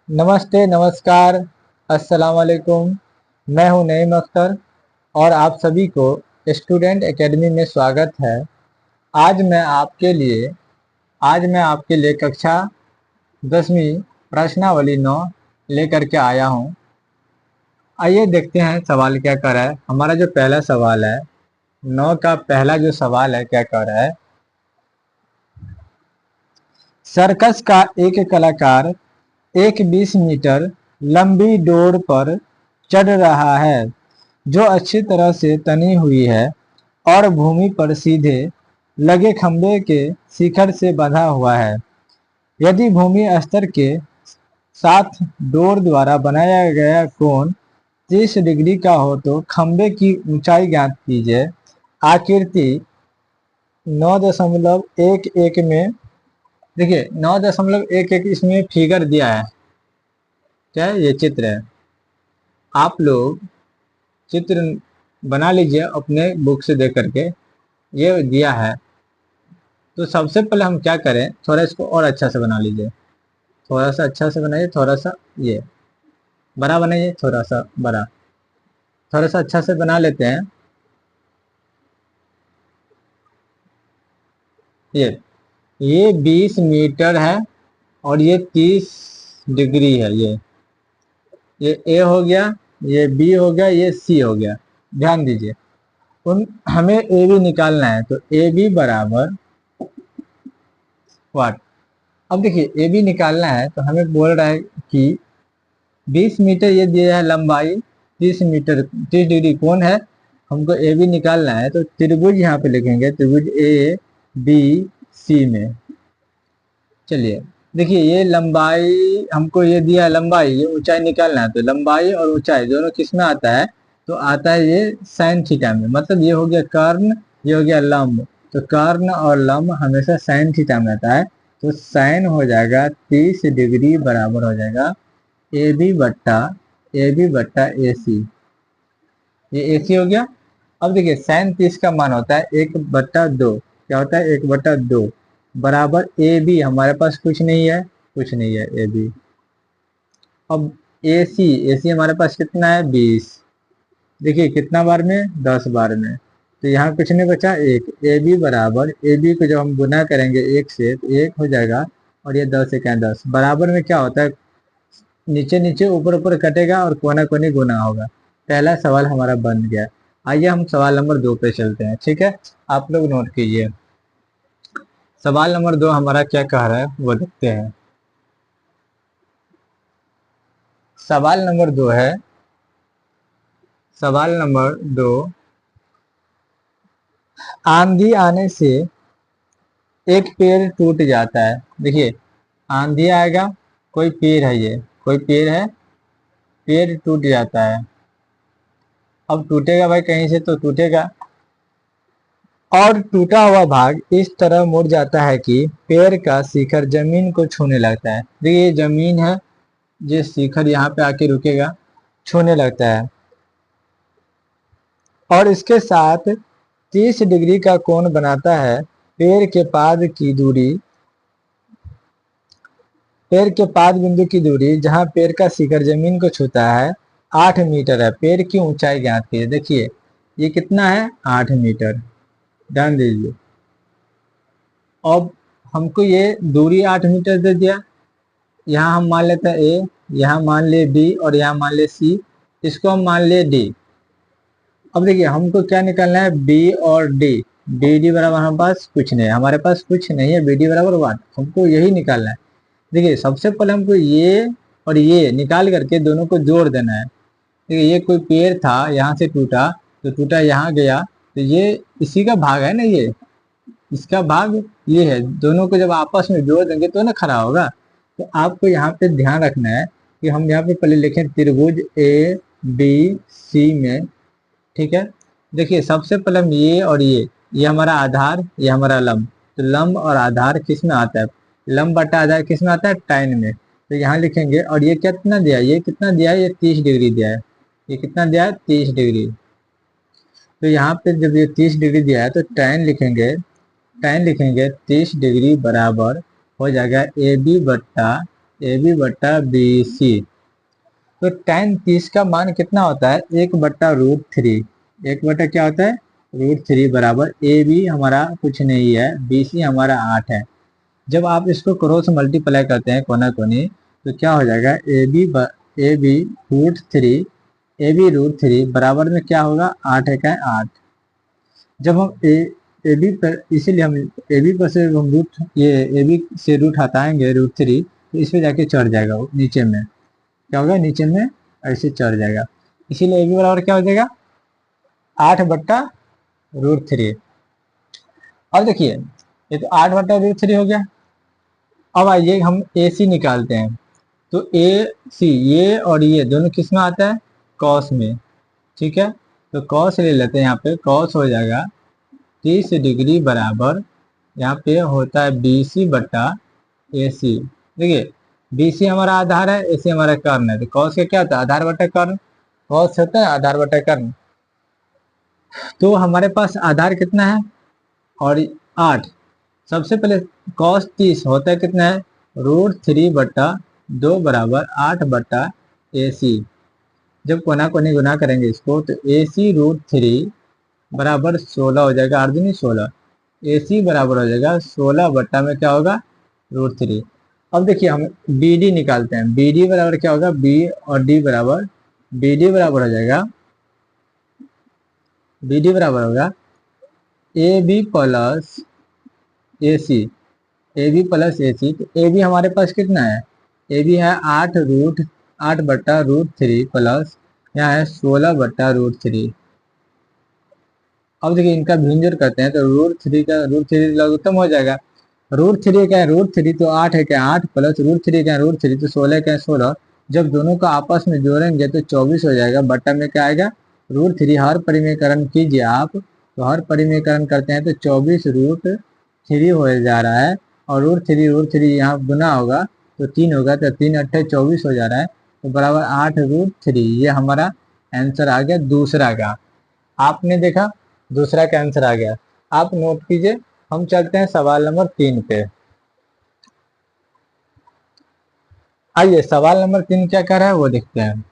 नमस्ते, नमस्कार, अस्सलाम वालेकुम। मैं हूं नईम अख्तर और आप सभी को स्टूडेंट एकेडमी में स्वागत है। आज मैं आपके लिए आज मैं आपके लिए कक्षा 10वीं प्रश्नावली 9 लेकर के आया हूं। आइए देखते हैं सवाल क्या कर रहा है। हमारा जो पहला सवाल है, 9 का पहला जो सवाल है, क्या कर रहा है। सर्कस का एक कलाकार एक 20 मीटर लंबी डोर पर चढ़ रहा है जो अच्छी तरह से तनी हुई है और भूमि पर सीधे लगे खंभे के शिखर से बंधा हुआ है। यदि भूमि स्तर के साथ डोर द्वारा बनाया गया कोण 30 डिग्री का हो तो खंभे की ऊंचाई ज्ञात कीजिए। आकृति 9.11 में देखिए 9.11 इसमें फिगर दिया है। क्या है? ये चित्र है। आप लोग चित्र बना लीजिए अपने बुक से देख करके। ये दिया है तो सबसे पहले हम क्या करें, थोड़ा इसको और अच्छा से बना लीजिए। थोड़ा सा अच्छा से बनाइए, थोड़ा सा ये बड़ा बनाइए, थोड़ा सा बड़ा, थोड़ा सा अच्छा से बना लेते हैं। ये 20 मीटर है और ये 30 डिग्री है। ये ए हो गया, ये बी हो गया, ये सी हो गया। ध्यान दीजिए, हमें ए बी निकालना है तो ए बी बराबर वाट। अब देखिए ए बी निकालना है तो हमें बोल रहा है कि 20 मीटर ये दिया है लंबाई, 30 मीटर 30 डिग्री कोण है। हमको ए बी निकालना है तो त्रिभुज यहाँ पे लिखेंगे, त्रिभुज ए बी सी में। चलिए देखिए, ये लंबाई हमको ये दिया है, लंबाई, ये ऊंचाई निकालना है तो लंबाई और ऊंचाई दोनों किस में आता है, तो आता है ये साइन थीटा में। मतलब ये हो गया कर्ण, ये हो गया लंब। तो कर्ण और लंब हमेशा साइन थीटा में आता है। तो साइन हो जाएगा 30 डिग्री बराबर हो जाएगा ए बी बट्टा ए सी। ये ए सी हो गया। अब देखिए साइन 30 का मान होता है 1/2। क्या होता है? 1/2 बराबर ए बी। हमारे पास कुछ नहीं है, कुछ नहीं है ए बी। अब ए सी हमारे पास कितना है? 20। देखिए कितना बार में? 10 बार में। तो यहाँ कुछ नहीं बचा, एक। ए बी बराबर, ए बी को जब हम गुना करेंगे 1 से तो 1 हो जाएगा और ये 10 1 10। बराबर में क्या होता है? नीचे नीचे ऊपर ऊपर कटेगा और कोना कोनी गुना होगा। पहला सवाल हमारा बन गया। आइए हम सवाल नंबर 2 पे चलते हैं। ठीक है, आप लोग नोट कीजिए। सवाल नंबर 2 हमारा क्या कह रहा है वो देखते हैं। सवाल नंबर 2 है, सवाल नंबर 2, आंधी आने से एक पेड़ टूट जाता है। देखिए आंधी आएगा, कोई पेड़ है, ये कोई पेड़ है, पेड़ टूट जाता है। अब टूटेगा भाई कहीं से तो टूटेगा, और टूटा हुआ भाग इस तरह मुड़ जाता है कि पेड़ का शिखर जमीन को छूने लगता है। देखिए ये जमीन है, ये शिखर यहाँ पे आके रुकेगा, छूने लगता है और इसके साथ 30 डिग्री का कोण बनाता है। पेड़ के पाद बिंदु की दूरी जहां पेड़ का शिखर जमीन को छूता है 8 मीटर है। पेड़ की ऊंचाई ज्ञात कीजिए। देखिए ये कितना है? 8 मीटर। ध्यान दीजिए। अब हमको ये दूरी 8 मीटर दे दिया। यहाँ हम मान लेते हैं ए, यहाँ मान ले बी और यहाँ मान ले सी, इसको हम मान ले डी। अब देखिए हमको क्या निकालना है? बी और डी। बी डी बराबर हमारे पास कुछ नहीं है, हमारे पास कुछ नहीं है। बी डी बराबर 1, हमको यही निकालना है। देखिए सबसे पहले हमको ये और ये निकाल करके दोनों को जोड़ देना है। देखिए ये कोई पेड़ था, यहाँ से टूटा तो टूटा यहाँ गया, तो ये इसी का भाग है ना, ये इसका भाग ये है। दोनों को जब आपस में जोड़ देंगे तो ना खड़ा होगा। तो आपको यहाँ पे ध्यान रखना है कि हम यहाँ पे पहले लिखें त्रिभुज ए बी सी में। ठीक है, देखिए सबसे पहले हम ये और ये हमारा आधार, ये हमारा लंब। तो लंब और आधार किस में आता है? लंब बटा आधार किस में आता है? टाइन में। तो यहाँ लिखेंगे। और ये कितना दिया है? ये कितना दिया है? ये 30 डिग्री दिया है। ये कितना दिया है? 30 डिग्री। तो यहाँ पे जब ये 30 डिग्री दिया है तो टाइन लिखेंगे 30 डिग्री बराबर हो जाएगा ए बी बट्टा ए बी बट्टा बी सी। तो tan 30 का मान कितना होता है? 1/√3। 1 बटा क्या होता है? √3 बराबर ए बी हमारा कुछ नहीं है, बी सी हमारा 8 है। जब आप इसको क्रॉस मल्टीप्लाई करते हैं कोना कोनी, तो क्या हो जाएगा? ए बी √3 बराबर में क्या होगा? 8 है क्या? 8। जब हम ए बी पर, इसीलिए हम ए बी पर से हम ए बी से रूट हटाएंगे √3, तो इस पे जाके चढ़ जाएगा वो नीचे में। क्या होगा? नीचे में ऐसे चढ़ जाएगा। इसीलिए ए बी बराबर क्या हो जाएगा? 8/√3। अब देखिए, ये तो 8/√3 हो गया। अब आइए हम ए सी निकालते हैं। तो ए सी, ये और ये दोनों किस में आता है? कॉस में। ठीक है, तो कॉस ले लेते हैं। यहाँ पे कॉस हो जाएगा 30 डिग्री बराबर, यहाँ पे होता है बी सी बट्टा ए सी। देखिए, बी सी हमारा आधार है, ए सी हमारा कर्ण है। तो कॉस का क्या होता है? आधार बटा कर्ण। कॉस होता है आधार बटा कर्ण। तो हमारे पास आधार कितना है? और 8। सबसे पहले कॉस 30 होता है कितना है? √3/2 बराबर 8/AC। जब कोना कोनी गुना करेंगे इसको, तो AC √3 बराबर 16 हो जाएगा। 8 दूनी 16। AC बराबर हो जाएगा 16 बट्टा में क्या होगा? √3। अब देखिए, हम BD निकालते हैं। BD बराबर क्या होगा? B और D बराबर, BD बराबर हो जाएगा, BD बराबर होगा AB plus AC। A B plus A C. तो ए बी हमारे पास कितना है? ए बी है 8/√3 प्लस यहाँ है 16/√3। अब देखिए, इनका भिन्नजोड़ करते हैं, तो √3 का √3 लघुत्तम हो जाएगा। √3 क्या है? √3 तो 8 है क्या? 8 प्लस √3 क्या है? √3 तो 16 क्या है? 16। जब दोनों को आपस में जोड़ेंगे तो 24 हो जाएगा। बट्टा में क्या आएगा? √3। हर परिमेयकरण कीजिए आप, तो हर परिमेयकरण करते हैं तो 24 √3 हो जा रहा है। और √3 यहाँ गुना होगा तो 3 होगा, तो 3 8 24 हो जा रहा है। तो बराबर 8√3। ये हमारा आंसर आ गया दूसरा का। आपने देखा, दूसरा का आंसर आ गया। आप नोट कीजिए। हम चलते हैं सवाल नंबर 3 पे। आइए, सवाल नंबर 3 क्या कर रहा है वो देखते हैं।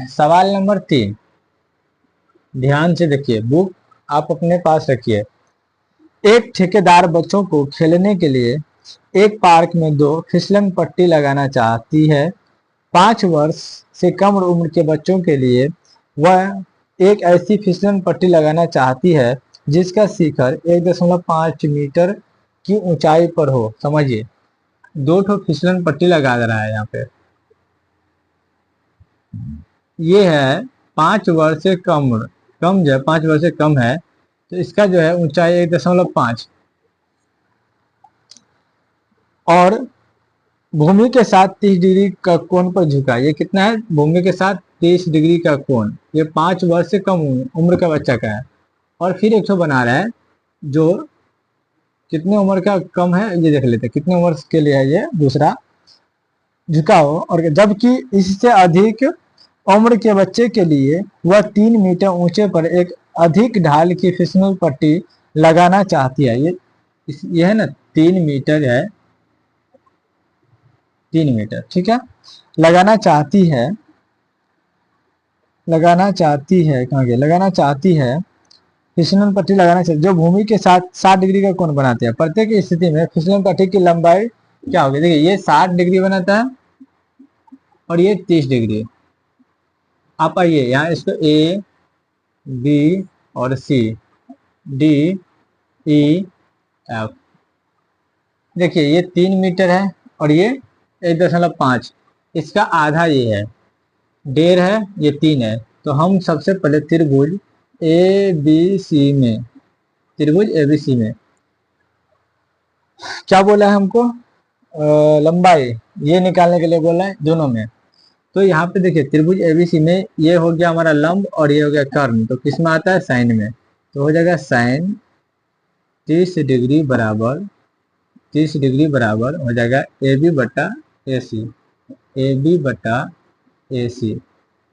सवाल नंबर 3, ध्यान से देखिए, बुक आप अपने पास रखिए। एक ठेकेदार बच्चों को खेलने के लिए एक पार्क में 2 फिसलन पट्टी लगाना चाहती है। 5 वर्ष से कम उम्र के बच्चों के लिए वह एक ऐसी फिसलन पट्टी लगाना चाहती है जिसका शिखर 1.5 मीटर की ऊंचाई पर हो। समझिए, 2 ठो फिसलन पट्टी लगा रहा है यहाँ पे। ये है 5 वर्ष से कम, कम जो है 5 वर्ष से कम है, तो इसका जो है ऊंचाई 1.5, और भूमि के साथ 30 डिग्री का कोण पर झुका। ये कितना है? भूमि के साथ 30 डिग्री का कोण। ये 5 वर्ष से कम उम्र का बच्चा का है। और फिर एक तो बना रहा है जो कितने उम्र का कम है, ये देख लेते हैं कितने उम्र के लिए है ये दूसरा झुकाव। और जबकि इससे अधिक उम्र के बच्चे के लिए वह 3 मीटर ऊंचे पर एक अधिक ढाल की फिसलन पट्टी लगाना चाहती है। ये है ना, 3 मीटर है, 3 मीटर, ठीक है। लगाना चाहती है, कहाँ गया? लगाना चाहती है, फिसलन पट्टी लगाना चाहिए जो भूमि के साथ 60 डिग्री का कोण बनाते हैं। प्रत्येक स्थिति में फिसलन पट्टी की लंबाई क्या होगी? देखिए, ये 60 डिग्री बनाता है और ये 30 डिग्री। आप आइए यहाँ, इसको ए बी और सी, डी ई एफ। देखिए, ये 3 मीटर है और ये 1.5। इसका आधा ये है, 1.5 है, ये 3 है। तो हम सबसे पहले त्रिभुज ए बी सी में, त्रिभुज ए बी सी में क्या बोला है हमको? लंबाई ये निकालने के लिए बोला है दोनों में। तो यहाँ पे देखिए, त्रिभुज एबीसी में ये हो गया हमारा लंब और ये हो गया कर्ण। तो किस में आता है? साइन में। तो हो जाएगा साइन 30 डिग्री बराबर, 30 डिग्री बराबर हो जाएगा ए बी बटा ए सी, ए बी बटा ए सी।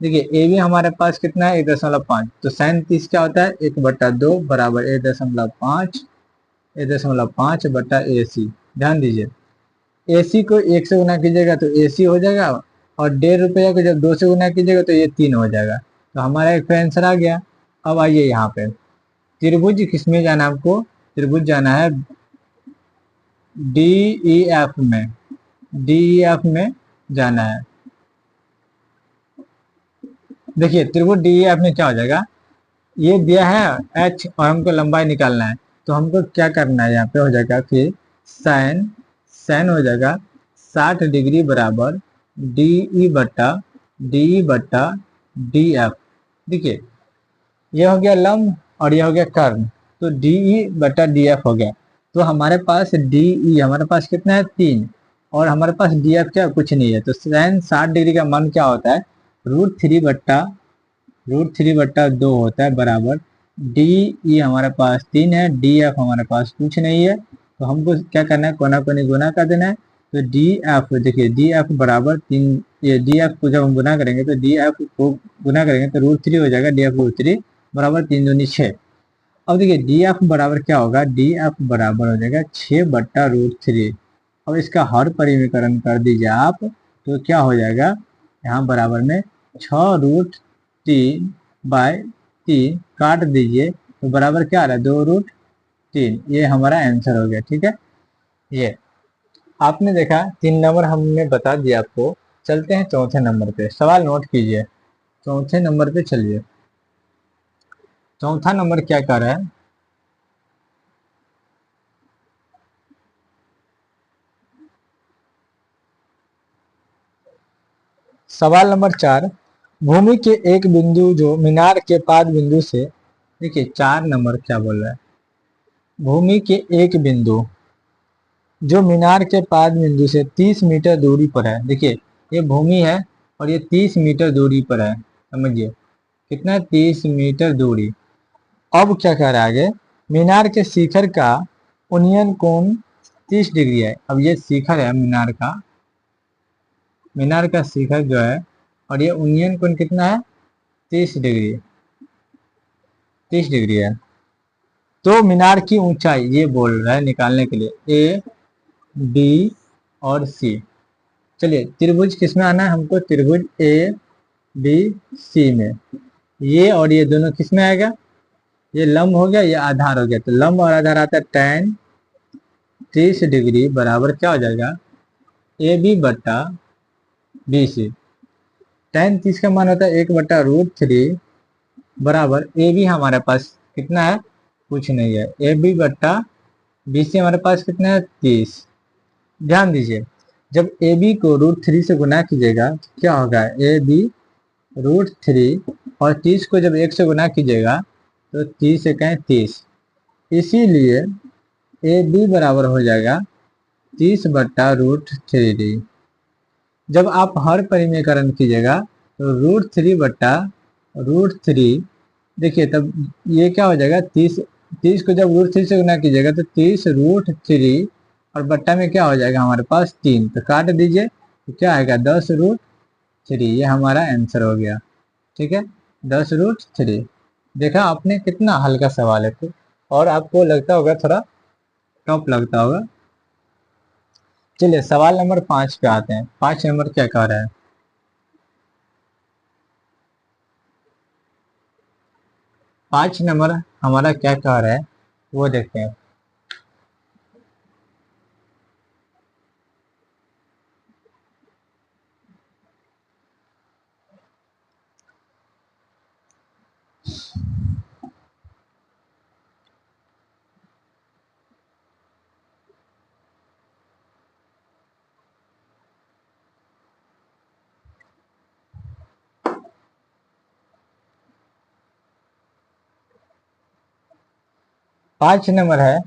देखिए ए भी हमारे पास कितना है 1.5, तो साइन 30 क्या होता है 1/2 बराबर 1.5, 1.5 बटा ए सी। ध्यान दीजिए ए सी को 1 से गुना कीजिएगा तो ए सी हो जाएगा, और 1.5 रुपया को जब 2 से गुना कीजिएगा तो ये 3 हो जाएगा। तो हमारा एक आंसर आ गया। अब आइए यहाँ पे त्रिभुज किसमें जाना है आपको, त्रिभुज जाना है डी ई एफ में, डी ई एफ में जाना है। देखिए त्रिभुज डी ई एफ में क्या हो जाएगा, ये दिया है एच और हमको लंबाई निकालना है, तो हमको क्या करना है यहाँ पे हो जाएगा कि साइन साइन हो जाएगा 60 डिग्री बराबर डी ई बट्टा डी एफ। देखिए ये हो गया लंब और ये हो गया कर्ण, तो डी ई बट्टा डी एफ हो गया। तो हमारे पास डी ई हमारे पास कितना है 3, और हमारे पास डी एफ क्या कुछ नहीं है, तो साइन 60 डिग्री का मान क्या होता है √3/2 होता है बराबर डी ई हमारे पास 3 है, डी एफ हमारे पास कुछ नहीं है, तो हमको क्या करना है कोना कोनी गुना कर देना है। तो डी एफ देखिए डी एफ बराबर 3, ये डी एफ को जब हम गुना करेंगे तो डी एफ को गुना करेंगे तो √3 हो जाएगा, डी एफ √3 बराबर 3 दूनी 6। अब देखिए डी एफ बराबर क्या होगा, डी एफ बराबर हो जाएगा 6/√3। अब इसका हर परिमीकरण कर दीजिए आप, तो क्या हो जाएगा यहाँ बराबर में 6√3/3 काट दीजिए तो बराबर क्या आ रहा है 2√3। ये हमारा आंसर हो गया। ठीक है, ये आपने देखा 3 नंबर हमने बता दिया आपको। चलते हैं चौथे नंबर पे, सवाल नोट कीजिए। चौथे नंबर पे चलिए, चौथा नंबर क्या कह रहा है, सवाल नंबर 4, भूमि के एक बिंदु जो मीनार के पाद बिंदु से, देखिए 4 नंबर क्या बोल रहा है, भूमि के एक बिंदु जो मीनार के पाद बिंदु से 30 मीटर दूरी पर है। देखिए ये भूमि है और ये 30 मीटर दूरी पर है, समझिए कितना 30 मीटर दूरी। अब क्या कह रहा है आगे, मीनार के शिखर का उन्नयन कोण 30 डिग्री है। अब ये शिखर है मीनार का शिखर जो है, और ये उन्नयन कोण कितना है 30 डिग्री, 30 डिग्री है। तो मीनार की ऊंचाई ये बोल रहा है निकालने के लिए ए बी और सी। चलिए त्रिभुज किस में आना है हमको, त्रिभुज ए बी सी में, ये और ये दोनों किस में आएगा, ये लंब हो गया, ये आधार हो गया, तो लंब और आधार आता है tan 30 डिग्री बराबर क्या हो जाएगा ए बी बट्टा बी सी। tan 30 का मान होता है 1/√3 बराबर ए बी हमारे पास कितना है कुछ नहीं है, ए बी बट्टा बी सी हमारे पास कितना है 30। ध्यान दीजिए जब ए बी को √3 से गुना कीजिएगा तो क्या होगा ए बी √3, और 30 को जब 1 से गुना कीजिएगा तो 30 से कहें 30, इसीलिए ए बी बराबर हो जाएगा 30/√3। जब आप हर परिमीकरण कीजिएगा तो √3/√3, देखिए तब ये क्या हो जाएगा 30 को जब √3 से गुना कीजिएगा तो 30√3, और बट्टा में क्या हो जाएगा हमारे पास 3, तो काट दीजिए तो क्या आएगा 10√3। ये हमारा आंसर हो गया। ठीक है 10√3। देखा आपने कितना हल्का सवाल है, तो और आपको लगता होगा थोड़ा टफ लगता होगा। चलिए सवाल नंबर 5 पे आते हैं। 5 नंबर क्या कह रहा है, 5 नंबर हमारा क्या कह रहा है वो देखते हैं। पांच नंबर है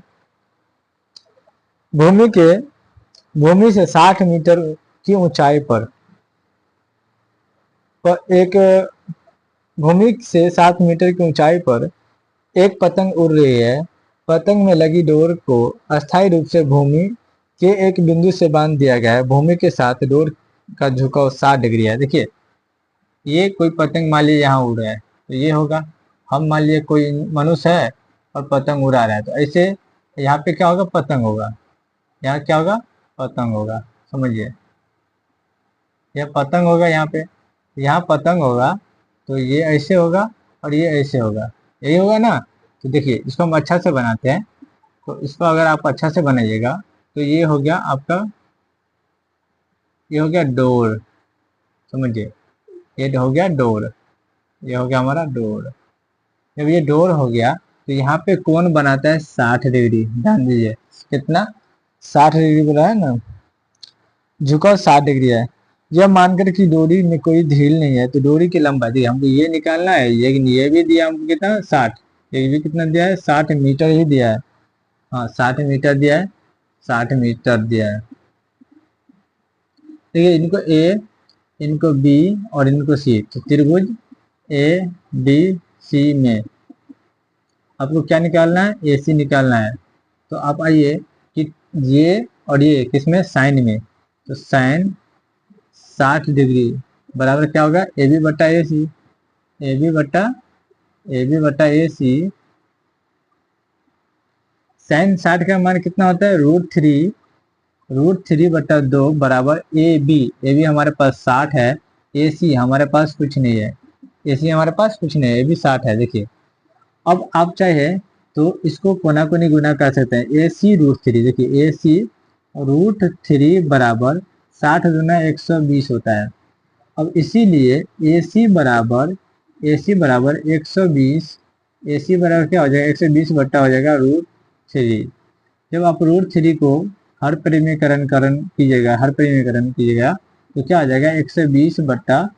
भूमि से 60 मीटर की ऊंचाई पर एक भूमि से 7 मीटर की ऊंचाई पर एक पतंग उड़ रही है। पतंग में लगी डोर को अस्थायी रूप से भूमि के एक बिंदु से बांध दिया गया है। भूमि के साथ डोर का झुकाव 60 डिग्री है। देखिए ये कोई पतंग मान लीजिए यहाँ उड़ रहा है तो ये होगा, हम मान लीजिए कोई मनुष्य है और पतंग उड़ा रहा है तो ऐसे यहाँ पे क्या होगा, पतंग होगा, यहाँ क्या होगा, पतंग होगा, समझिए, यह पतंग होगा, यहाँ पतंग होगा, तो ये ऐसे होगा और ये ऐसे होगा, यही होगा ना। तो देखिए इसको हम अच्छा से बनाते हैं, तो इसको अगर आप अच्छा से बनाइएगा तो ये हो गया आपका, ये हो गया डोर, समझिए, ये हो गया डोर, ये हो गया हमारा डोर। जब ये डोर हो गया तो यहाँ पे कोण बनाता है 60 डिग्री, ध्यान दीजिए, कितना, 60 डिग्री बोला है ना, झुकाव 60 डिग्री है। जब मानकर कि डोरी में कोई ढील नहीं है तो डोरी की लंबाई दी हमको ये निकालना है, ये भी दिया हमको कितना, 60, ये भी कितना दिया है, 60 मीटर ही दिया है, हाँ 60 मीटर दिया है, 60 मीटर दिया है। ठीक है, इनको ए, इनको बी और इनको सी, तो त्रिभुज ए बी सी में आपको क्या निकालना है, ए सी निकालना है। तो आप आइए कि ये और ये किसमें, साइन में, तो साइन 60 डिग्री बराबर क्या होगा, ए बी बट्टा ए सी, ए बी बट्टा ए सी। साइन 60 का मान कितना होता है, √3 बट्टा 2 बराबर ए बी हमारे पास 60 है, ए सी हमारे पास कुछ नहीं है, ए सी हमारे पास कुछ नहीं है, ए बी 60 है। देखिए अब आप चाहे तो इसको कोना कोनी गुना कर सकते हैं, ए सी √3, देखिए ए सी √3 बराबर 60 गुना 120 होता है। अब इसीलिए ए सी बराबर 120, ए सी बराबर क्या हो जाएगा, 120 बट्टा हो जाएगा √3। जब आप √3 को हर परिमेयकरण कीजिएगा तो क्या आ जाएगा, 120 बट्टा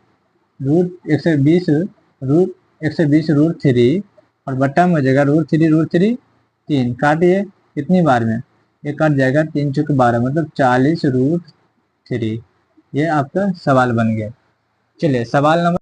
√3 और बट्टा में हो जाएगा √3 3, काटिए कितनी बार में, ये कट जाएगा 3 चौके 12, मतलब 40 √3। ये आपका सवाल बन गया। चलिए सवाल नंबर